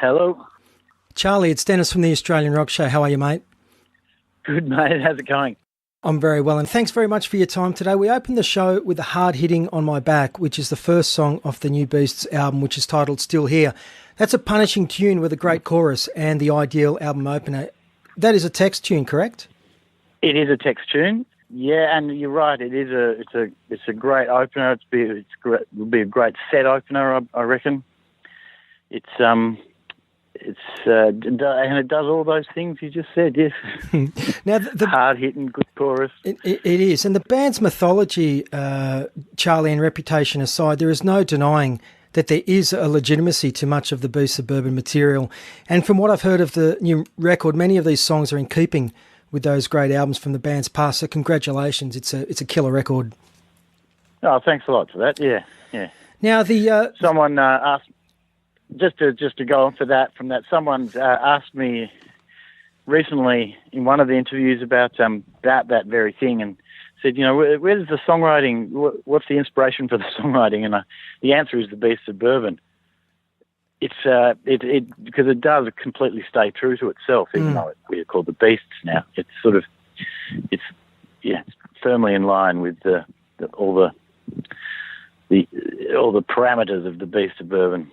Hello. Charlie, it's Dennis from the Australian Rock Show. How are you, mate? Good, mate. How's it going? I'm very well, and thanks very much for your time today. We opened the show with The Hard Hitting on My Back, which is the first song off the new Beasts album, which is titled Still Here. That's a punishing tune with a great chorus and the ideal album opener. That is a text tune, correct? It is a text tune. Yeah, and you're right. It's a great opener. It'll be a great set opener, I reckon. And it does all those things you just said. Yes. Now the hard hitting, good chorus. It is, and the band's mythology, Charlie, and reputation aside, there is no denying that there is a legitimacy to much of the Beasts of Bourbon material. And from what I've heard of the new record, many of these songs are in keeping with those great albums from the band's past. So congratulations, it's a killer record. Oh, thanks a lot for that. Yeah. Now someone asked, just to go on for that. From that, someone's asked me recently in one of the interviews about that very thing, and said, where does the songwriting? What's the inspiration for the songwriting? And the answer is the Beasts of Bourbon. It's because it does completely stay true to itself, even though we're called the Beasts now. It's it's firmly in line with all the parameters of the Beasts of Bourbon.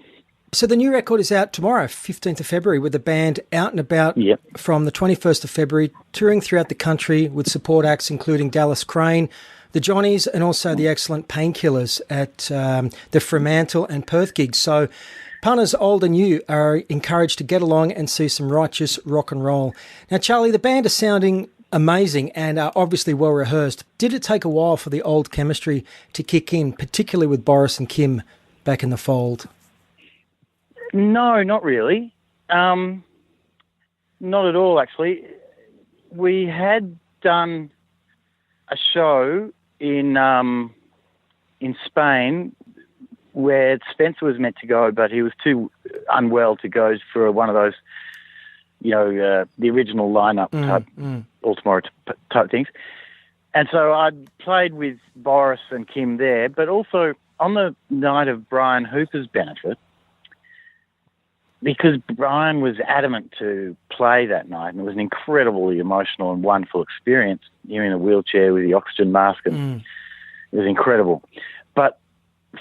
So the new record is out tomorrow, 15th of February, with the band out and about from the 21st of February, touring throughout the country with support acts including Dallas Crane, the Johnnies, and also the excellent Painkillers at the Fremantle and Perth gigs. So punters old and new are encouraged to get along and see some righteous rock and roll. Now, Charlie, the band is sounding amazing and are obviously well rehearsed. Did it take a while for the old chemistry to kick in, particularly with Boris and Kim back in the fold? No, not really. Not at all, actually. We had done a show in Spain where Spencer was meant to go, but he was too unwell to go for one of those, the original lineup type, all tomorrow type things. And so I played with Boris and Kim there, but also on the night of Brian Hooper's benefit, because Brian was adamant to play that night, and it was an incredibly emotional and wonderful experience. You're in a wheelchair with the oxygen mask, and it was incredible. But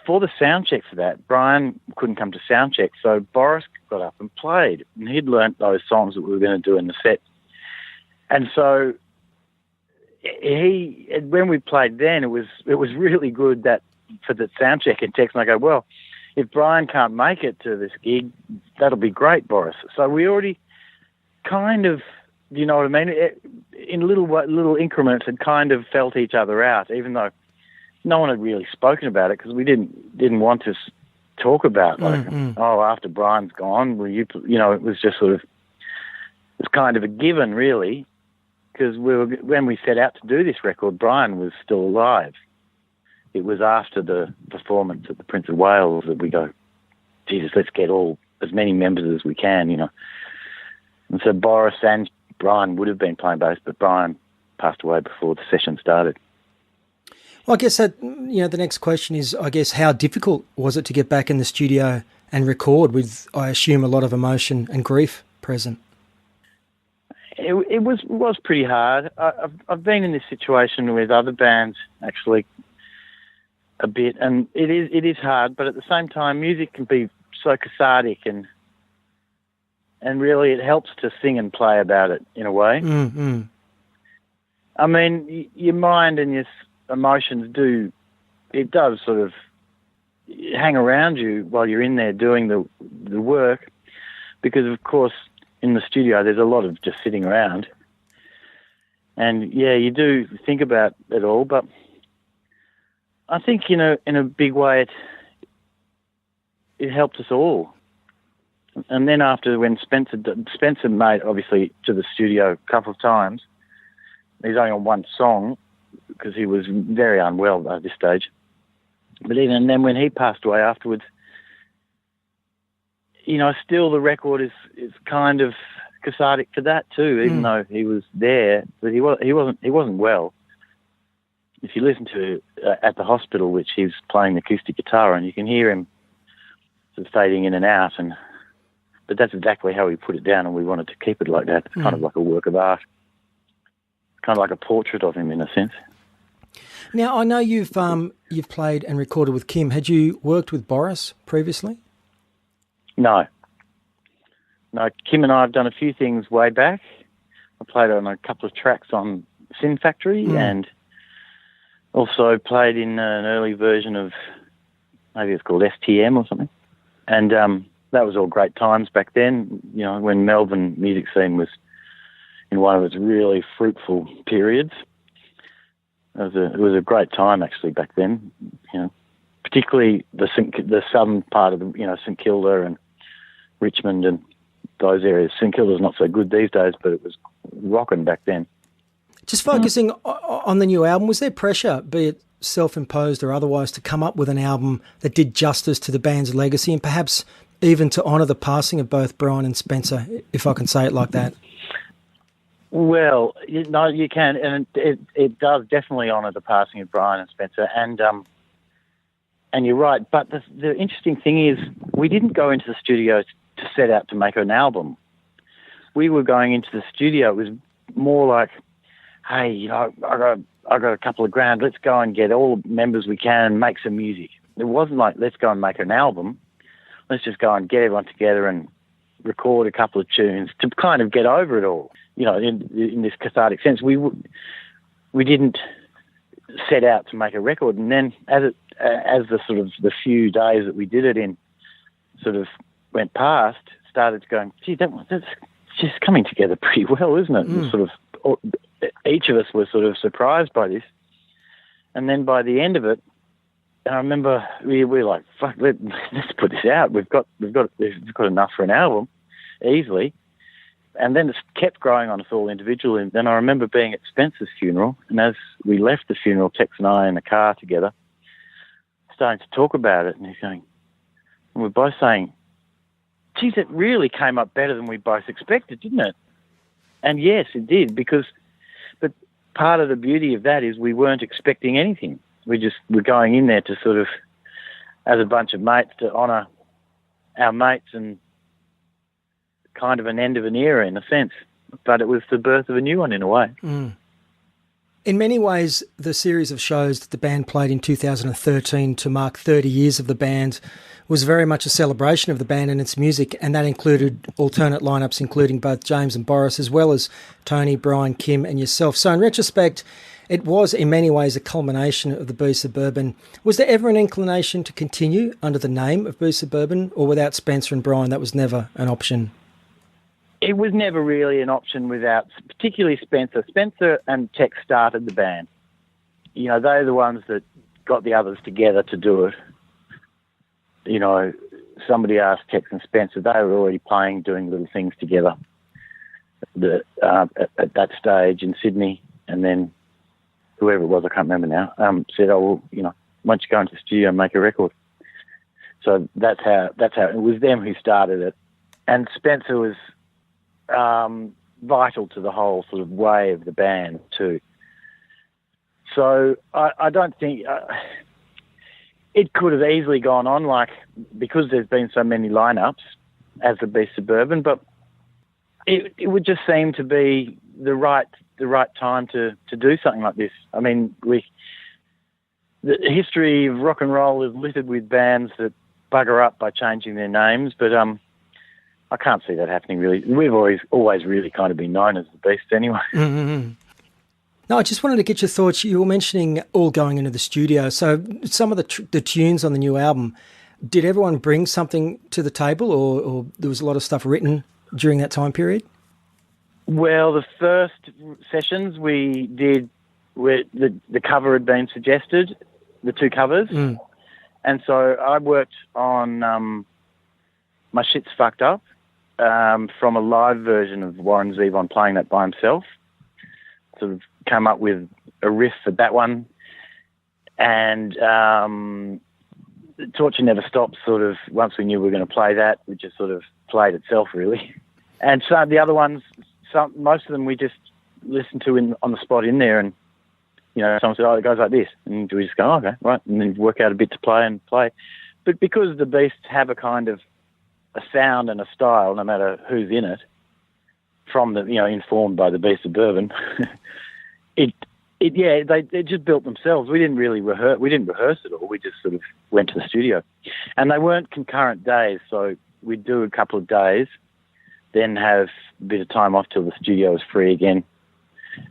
for the sound check for that, Brian couldn't come to sound check, so Boris got up and played, and he'd learnt those songs that we were going to do in the set. And so when we played then, it was really good that for the sound check and text, and I go, well, if Brian can't make it to this gig, that'll be great, Boris. So we already kind of, you know what I mean, in little increments had kind of felt each other out, even though no one had really spoken about it because we didn't want to talk about after Brian's gone, will you? It was just sort of, it was kind of a given, really, because when we set out to do this record, Brian was still alive. It was after the performance at the Prince of Wales that we go, Jesus, let's get as many members as we can, And so Boris and Brian would have been playing bass, but Brian passed away before the session started. Well, I guess that, the next question is, I guess, how difficult was it to get back in the studio and record with, I assume, a lot of emotion and grief present? It was pretty hard. I've been in this situation with other bands, actually, a bit, and it is hard, but at the same time, music can be so cathartic, and really it helps to sing and play about it in a way. Mm-hmm. I mean, your mind and your emotions does sort of hang around you while you're in there doing the work, because of course in the studio there's a lot of just sitting around, and you do think about it all, but I think, in a big way, it helped us all. And then after, when Spencer made, obviously, to the studio a couple of times, he's only on one song because he was very unwell at this stage. But even then, when he passed away afterwards, still the record is kind of cathartic for that too, even though he was there, but he wasn't well. If you listen to at the hospital, which he's playing the acoustic guitar, and you can hear him sort of fading in and out, But that's exactly how we put it down, and we wanted to keep it like that. It's kind of like a work of art. It's kind of like a portrait of him in a sense. Now, I know you've played and recorded with Kim. Had you worked with Boris previously? No. Kim and I have done a few things way back. I played on a couple of tracks on Sin Factory and also played in an early version of, maybe it's called STM or something. And that was all great times back then, you know, when Melbourne music scene was in one of its really fruitful periods. It was a great time actually back then, you know, particularly the southern part of the, you know, St Kilda and Richmond and those areas. St Kilda's not so good these days, but it was rocking back then. Just focusing on the new album, was there pressure, be it self-imposed or otherwise, to come up with an album that did justice to the band's legacy and perhaps even to honour the passing of both Brian and Spencer, if I can say it like that? Well, no, you can, and it does definitely honour the passing of Brian and Spencer, and you're right. But the interesting thing is, we didn't go into the studio to set out to make an album. We were going into the studio. It was more like, hey, you know, I got a couple of grand. Let's go and get all the members we can and make some music. It wasn't like, let's go and make an album. Let's just go and get everyone together and record a couple of tunes to kind of get over it all. You know, in this cathartic sense, we didn't set out to make a record. And then as the sort of the few days that we did it in sort of went past, started going, gee, that's just coming together pretty well, isn't it? And sort of each of us was sort of surprised by this. And then by the end of it, and I remember we were like, fuck, let's put this out. We've got enough for an album, easily. And then it kept growing on us all individually. And then I remember being at Spencer's funeral, and as we left the funeral, Tex and I in the car together, starting to talk about it, and he's going, and we're both saying, geez, it really came up better than we both expected, didn't it? And yes, it did, but part of the beauty of that is we weren't expecting anything. We just were going in there to sort of, as a bunch of mates, to honour our mates and kind of an end of an era in a sense. But it was the birth of a new one in a way. Mm. In many ways, the series of shows that the band played in 2013 to mark 30 years of the band was very much a celebration of the band and its music, and that included alternate lineups, including both James and Boris, as well as Tony, Brian, Kim and yourself. So in retrospect, it was in many ways a culmination of the Beasts of Bourbon. Was there ever an inclination to continue under the name of Beasts of Bourbon, or without Spencer and Brian, that was never an option? It was never really an option without, particularly Spencer. Spencer and Tex started the band. You know, they're the ones that got the others together to do it. You know, somebody asked Tex and Spencer, they were already playing, doing little things together at that stage in Sydney, and then whoever it was, I can't remember now, said, oh, well, you know, why don't you go into the studio and make a record? So that's how it was them who started it. And Spencer was vital to the whole sort of way of the band too. So I don't think it could have easily gone on, like, because there's been so many lineups as the Beasts of Bourbon, but it would just seem to be the right time to do something like this. I mean, the history of rock and roll is littered with bands that bugger up by changing their names, but I can't see that happening really. We've always really kind of been known as the Beasts anyway. Mm-hmm. No, I just wanted to get your thoughts. You were mentioning all going into the studio. So some of the tunes on the new album, did everyone bring something to the table, or there was a lot of stuff written during that time period? Well, the first sessions we did, the cover had been suggested, the two covers. Mm. And so I worked on My Shit's Fucked Up from a live version of Warren Zevon playing that by himself. Sort of came up with a riff for that one. And Torture Never Stops, sort of, once we knew we were going to play that, we just sort of played itself, really. And so the other ones, most of them we just listened to on the spot in there, and, you know, someone said, oh, it goes like this. And we just go, oh, okay, right, and then work out a bit to play and play. But because the Beasts have a kind of a sound and a style, no matter who's in it, from the, informed by the Beasts of Bourbon. They just built themselves. We didn't really rehearse. We didn't rehearse at all. We just sort of went to the studio, and they weren't concurrent days. So we'd do a couple of days, then have a bit of time off till the studio was free again,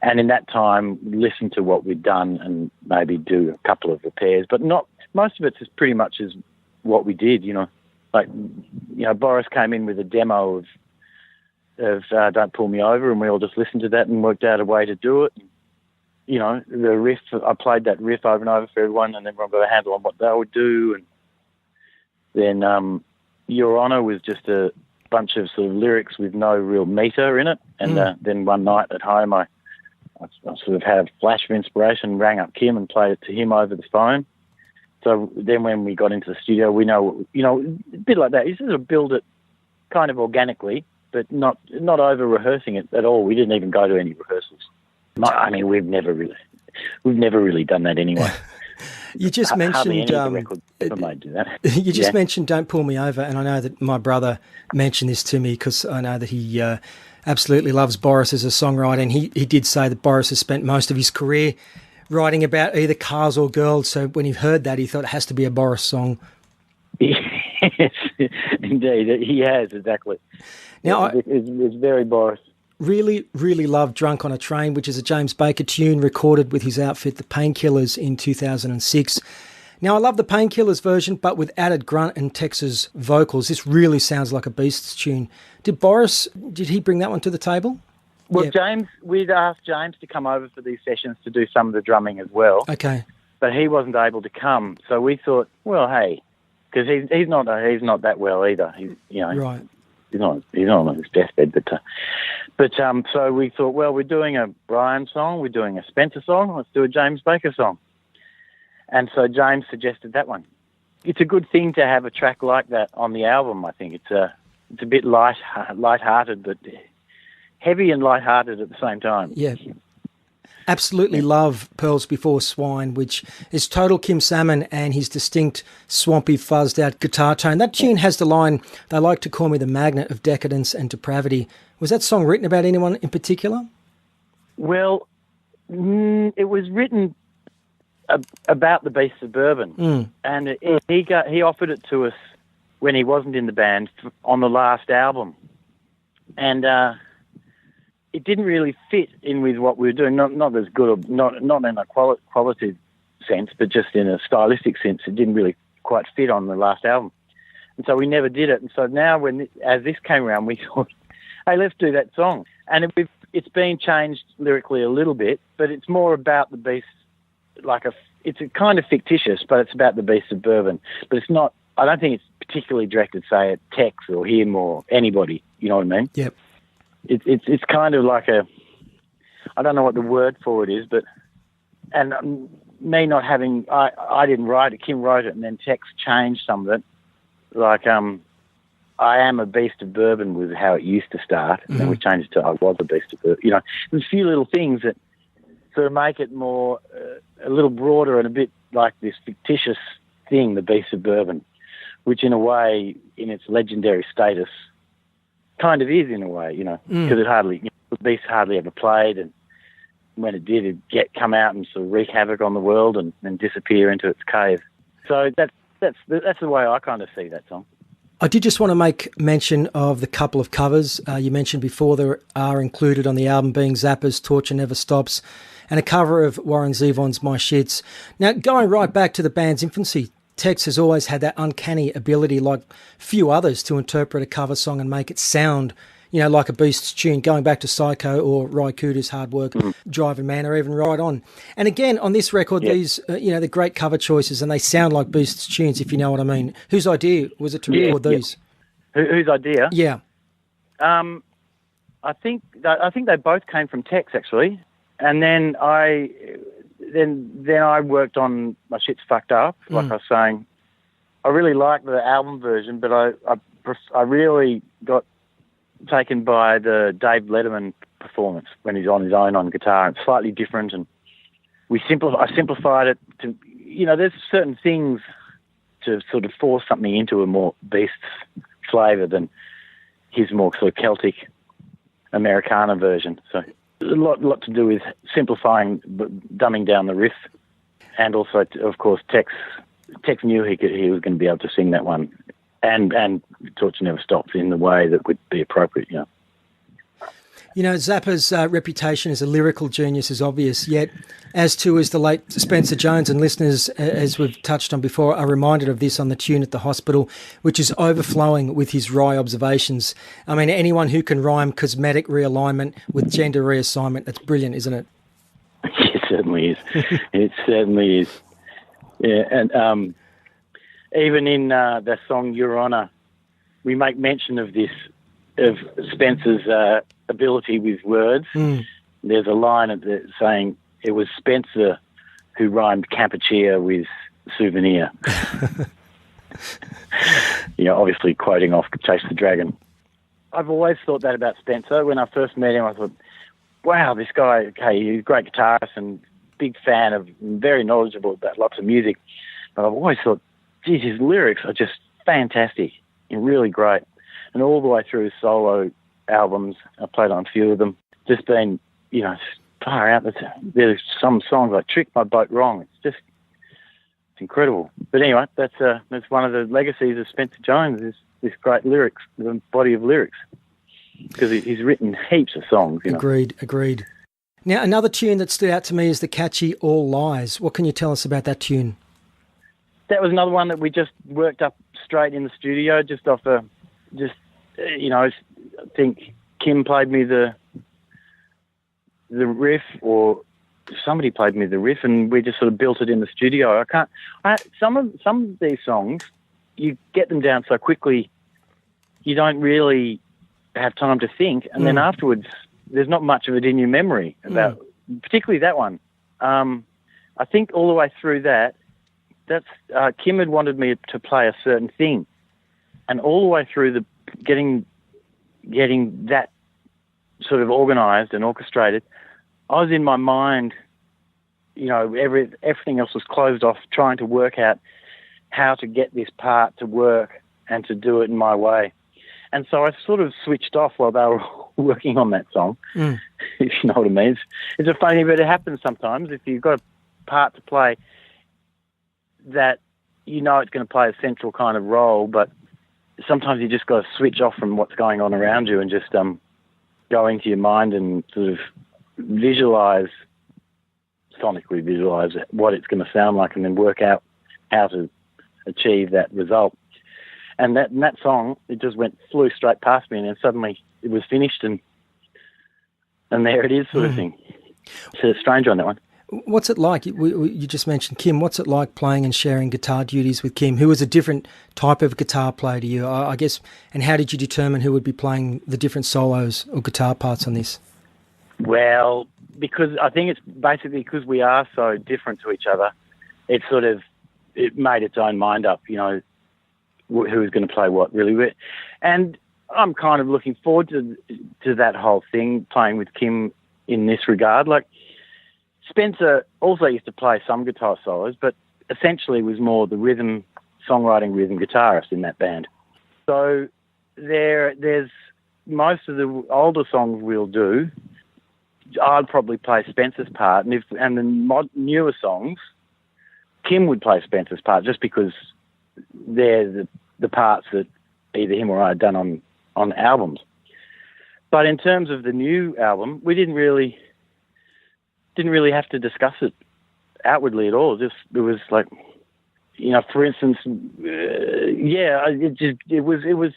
and in that time listen to what we'd done and maybe do a couple of repairs. But not most of it's as pretty much as what we did. Boris came in with a demo of Don't Pull Me Over, and we all just listened to that and worked out a way to do it. The riff, I played that riff over and over for everyone, and everyone got a handle on what they would do. And then Your Honour was just a bunch of sort of lyrics with no real meter in it. And then one night at home, I sort of had a flash of inspiration, rang up Kim and played it to him over the phone. So then when we got into the studio, we know, a bit like that. You sort of build it kind of organically, but not over rehearsing it at all. We didn't even go to any rehearsals. I mean, we've never really done that anyway. You just mentioned mentioned Don't Pull Me Over, and I know that my brother mentioned this to me because I know that he absolutely loves Boris as a songwriter, and he did say that Boris has spent most of his career writing about either cars or girls. So when he heard that, he thought it has to be a Boris song. Yes, indeed, he has, exactly. Now, it's very Boris. Really, really love Drunk on a Train, which is a James Baker tune recorded with his outfit, the Painkillers, in 2006. Now, I love the Painkillers version, but with added grunt and Tex's vocals. This really sounds like a Beasts tune. Did he bring that one to the table? Well, yeah. We'd asked James to come over for these sessions to do some of the drumming as well. Okay. But he wasn't able to come, so we thought, well, hey, because he's not that well either. Right. He's not on his deathbed, but so we thought, well, we're doing a Brian song, we're doing a Spencer song, let's do a James Baker song. And so James suggested that one. It's a good thing to have a track like that on the album. I think it's a bit light-hearted, but heavy and light-hearted at the same time. Yeah. Absolutely love Pearls Before Swine, which is total Kim Salmon and his distinct swampy, fuzzed-out guitar tone. That tune has the line, "They like to call me the magnet of decadence and depravity." Was that song written about anyone in particular? Well, it was written about the Beasts of Bourbon, and he offered it to us when he wasn't in the band on the last album, and it didn't really fit in with what we were doing. Not as good, or not in a qualitative sense, but just in a stylistic sense, it didn't really quite fit on the last album, and so we never did it. And so now, as this came around, we thought, hey, let's do that song. And it's been changed lyrically a little bit, but it's more about the Beasts. It's a kind of fictitious, but it's about the Beasts of Bourbon. But it's not. I don't think it's particularly directed, say, at Tex or him or anybody. You know what I mean? Yep. It's kind of like I don't know what the word for it is, but me not having, I didn't write it, Kim wrote it, and then Tex changed some of it. Like, I am a Beast of Bourbon was how it used to start, and then we changed it to I was a Beast of Bourbon. There's a few little things that sort of make it more, a little broader and a bit like this fictitious thing, the Beast of Bourbon, which in a way, in its legendary status, kind of is in a way, because the Beast hardly ever played, and when it did, it'd come out and sort of wreak havoc on the world and disappear into its cave. So that's the way I kind of see that song. I did just want to make mention of the couple of covers you mentioned before that are included on the album, being Zappa's Torture Never Stops and a cover of Warren Zevon's My Shits. Now, going right back to the band's infancy, Tex has always had that uncanny ability, like few others, to interpret a cover song and make it sound, like a Beasts tune, going back to Psycho or Ry Cooder's Hard Work, Driving Man, or even Right On. And again, on this record, these, they're great cover choices, and they sound like Beasts tunes, if you know what I mean. Whose idea was it to record these? Whose idea? Yeah. I think they both came from Tex, actually. And then I worked on My Shit's Fucked Up, like I was saying. I really liked the album version, but I really got taken by the Dave Letterman performance when he's on his own on guitar. It's slightly different, and I simplified it to, there's certain things to sort of force something into a more Beasts flavour than his more sort of Celtic Americana version. So a lot to do with simplifying, dumbing down the riff, and also, of course, Tex knew he was going to be able to sing that one, and Torture Never Stops in the way that would be appropriate, you know. You know, Zappa's reputation as a lyrical genius is obvious, yet as too is the late Spencer Jones, and listeners, as we've touched on before, are reminded of this on the tune at the hospital, which is overflowing with his wry observations. I mean, anyone who can rhyme cosmetic realignment with gender reassignment, that's brilliant, isn't it? It certainly is. It certainly is. Yeah, and even in the song Your Honour, we make mention of this, of Spencer's ability with words. There's a line at saying it was Spencer who rhymed Campuchia with souvenir. You know, obviously quoting off Chase the Dragon. I've always thought that about Spencer. When I first met him, I thought, wow, this guy, okay, he's a great guitarist and big fan of, very knowledgeable about lots of music. But I've always thought, geez, his lyrics are just fantastic and really great. And all the way through his solo albums, I played on a few of them, just been, you know, far out. There's some songs like Trick My Boat Wrong. It's incredible. But anyway, that's one of the legacies of Spencer Jones, is this great lyrics, the body of lyrics, because he's written heaps of songs. You know. Agreed. Now, another tune that stood out to me is the catchy All Lies. What can you tell us about that tune? That was another one that we just worked up straight in the studio, just off you know, I think Kim played me the riff, or somebody played me the riff, and we just sort of built it in the studio. Some of these songs, you get them down so quickly, you don't really have time to think, and then afterwards, there's not much of it in your memory about, particularly that one. I think all the way through that's Kim had wanted me to play a certain thing, and all the way through getting that sort of organised and orchestrated, I was in my mind, you know, everything else was closed off, trying to work out how to get this part to work and to do it in my way. And so I sort of switched off while they were working on that song, if you know what I mean. It's a funny, but it happens sometimes. If you've got a part to play that you know it's going to play a central kind of role, but sometimes you just got to switch off from what's going on around you and just go into your mind and sort of sonically visualize what it's going to sound like, and then work out how to achieve that result. And that song, it just flew straight past me, and then suddenly it was finished, and there it is, sort of thing. It's a strange one, that one. What's it like? You just mentioned Kim. What's it like playing and sharing guitar duties with Kim, who was a different type of guitar player to you, I guess, and how did you determine who would be playing the different solos or guitar parts on this? Well, because I think it's basically because we are so different to each other, it made its own mind up, you know, who's going to play what, really. And I'm kind of looking forward to that whole thing, playing with Kim in this regard. Like, Spencer also used to play some guitar solos, but essentially was more the songwriting rhythm guitarist in that band. So there's most of the older songs we'll do, I'd probably play Spencer's part, and the newer songs, Kim would play Spencer's part, just because they're the parts that either him or I had done on albums. But in terms of the new album, we didn't really have to discuss it outwardly at all. It was like, you know, for instance,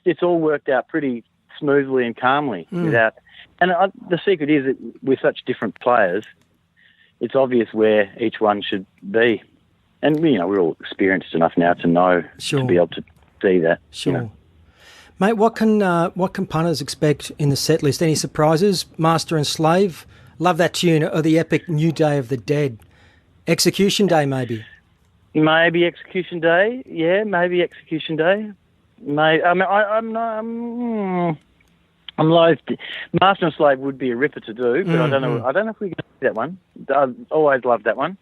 it's all worked out pretty smoothly and calmly without. And the secret is that we're such different players, it's obvious where each one should be. And, you know, we're all experienced enough now to know, to be able to see that. Sure. You know. Mate, what can punters expect in the set list? Any surprises? Master and Slave? Love that tune. Or the epic New Day of the Dead? Execution Day, maybe? Maybe Execution Day. Yeah, maybe Execution Day. I'm loath. Master and Slave would be a ripper to do, but I don't know. I don't know if we can do that one. I've always loved that one.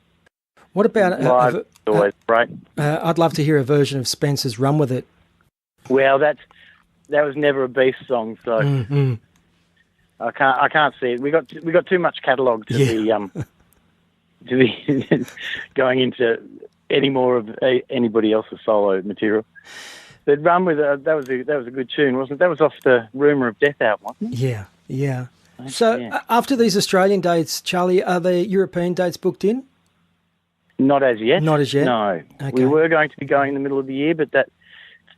What about live? Always great. I'd love to hear a version of Spencer's "Run With It." Well, never a Beast song, so I can't see it. We got too much catalogue to be going into any more of anybody else's solo material. But Run with that was a good tune, wasn't it? That was off the Rumour of Death album, wasn't it? Yeah. So after these Australian dates, Charlie, are the European dates booked in? Not as yet. Not as yet? No. Okay. We were going to be going in the middle of the year, but that's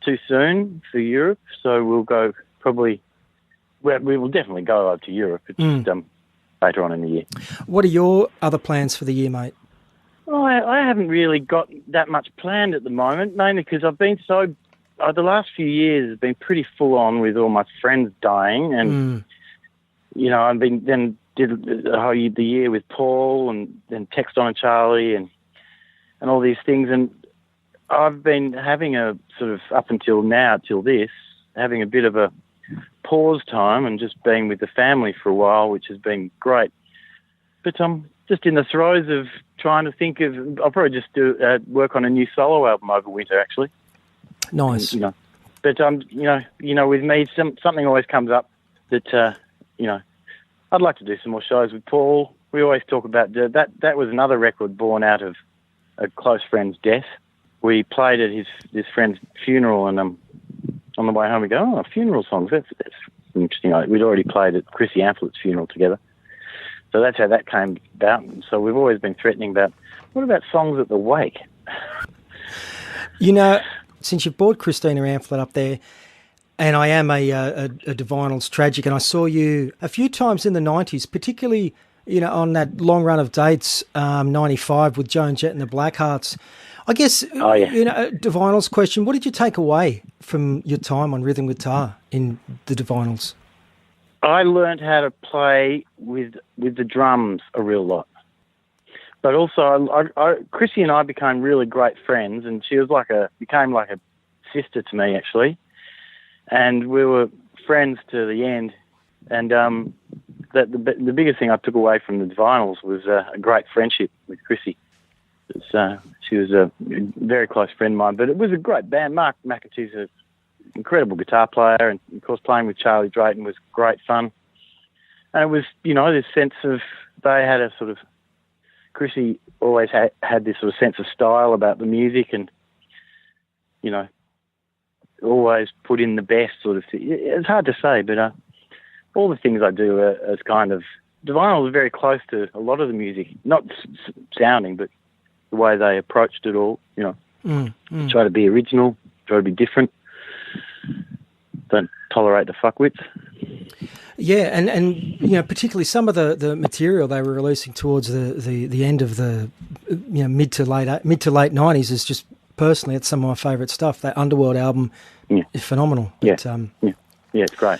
too soon for Europe, so we'll go probably... Well, we will definitely go over to Europe. It's just later on in the year. What are your other plans for the year, mate? Well, I haven't really got that much planned at the moment, mainly because I've been so... the last few years have been pretty full on with all my friends dying, and I've been did the year with Paul, and then Text on and Charlie, and all these things, and I've been having a sort of up until now, till this, having a bit of a pause time and just being with the family for a while, which has been great. But I'm just in the throes of trying to think of. I'll probably just do work on a new solo album over winter, actually. Nice. But with me, something always comes up that I'd like to do some more shows with Paul. We always talk about that. That was another record born out of a close friend's death. We played at his friend's funeral, and on the way home we go, funeral songs. That's interesting. We'd already played at Chrissy Amplett's funeral together, so that's how that came about. And so we've always been threatening about what about songs at the wake. Since you've brought Christina Amphlett up there, and I am a Divinyls tragic, and I saw you a few times in the 90s, particularly, on that long run of dates, 95 with Joan Jett and the Blackhearts. I guess, Divinyls question, what did you take away from your time on rhythm guitar in the Divinyls? I learned how to play with the drums a real lot. But also, Chrissy and I became really great friends, and she was became like a sister to me, actually. And we were friends to the end. And the biggest thing I took away from the Divinyls was a great friendship with Chrissy. She was a very close friend of mine, but it was a great band. Mark McAtee's an incredible guitar player, and of course playing with Charlie Drayton was great fun. And it was, this sense of they had a sort of... Chrissy always had this sort of sense of style about the music, and always put in the best sort of thing. It's hard to say, but all the things I do are kind of... Divinyls are very close to a lot of the music, not sounding, but the way they approached it all, Try to be original, try to be different, don't tolerate the fuckwits. Yeah, and particularly some of the material they were releasing towards the end of the mid to late 90s is just, personally, it's some of my favourite stuff. That Underworld album is phenomenal. But, it's great.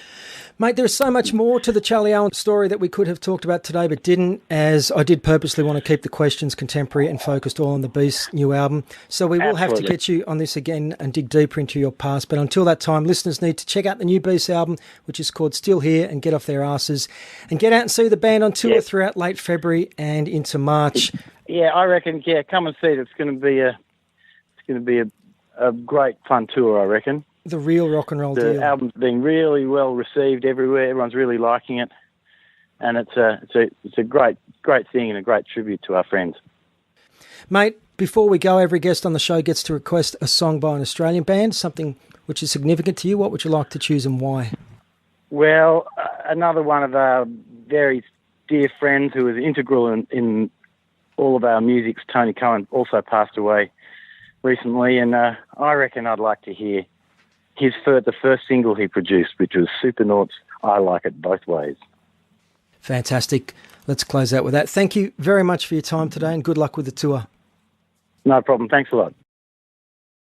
Mate, there's so much more to the Charlie Owen story that we could have talked about today, but didn't, as I did purposely want to keep the questions contemporary and focused all on the Beast's new album. So we will have to get you on this again and dig deeper into your past. But until that time, listeners need to check out the new Beast's album, which is called Still Here, and get off their asses and get out and see the band on tour throughout late February and into March. Yeah, I reckon. Yeah, come and see it. It's going to be a great fun tour, I reckon. The real rock and roll deal. The album's being really well received everywhere. Everyone's really liking it, and it's a great thing and a great tribute to our friends. Mate, before we go, every guest on the show gets to request a song by an Australian band, something which is significant to you. What would you like to choose and why? Well, another one of our very dear friends who was integral in all of our music, Tony Cohen, also passed away recently, and I reckon I'd like to hear the first single he produced, which was Supernauts' I Like It Both Ways. Fantastic. Let's close out with that. Thank you very much for your time today, and good luck with the tour. No problem. Thanks a lot.